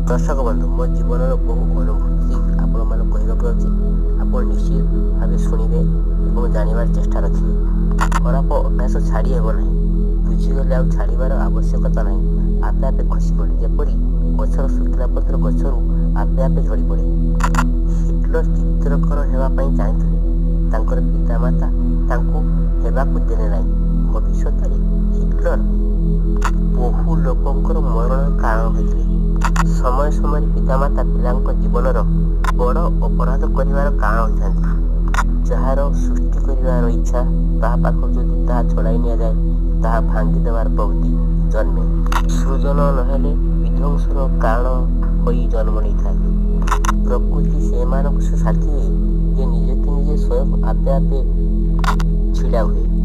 दर्शक बंधु मो जीवन बहु अनुभूति आपण कहवाक जाऊँगी आप निश्चित भाव शुणे और जानवर चेष्टा रखिए। खराब अभ्यास छाड़ी हेब ना बुझीगले आ छाड़बार आवश्यकता ना आपे आपे खसी पड़े जपरी गचर शुखिला पत्र गचर आपे आपे झड़ी पड़े। हिटलर चित्रकर होगापी चाहते पितामाता हेबाकू देले ना भविष्य हिटलर बहु लोकंर मरण कारण होते। समय समय पितामाता पिलांक जीवनर बड़ अपराध करिवार कारण होता। जार सृष्टि करिवार इच्छा ता पाखु जदि ता छड़ाई निया जाए ता भांगी देवार प्रवृत्ति जन्मे। सृजन नहेले विध्वंसर कारण होई जन्म नहीं था। प्रकृति से मानक से साथी जे निजे के निजे स्वयं आपे आपे छिड़ा हुए।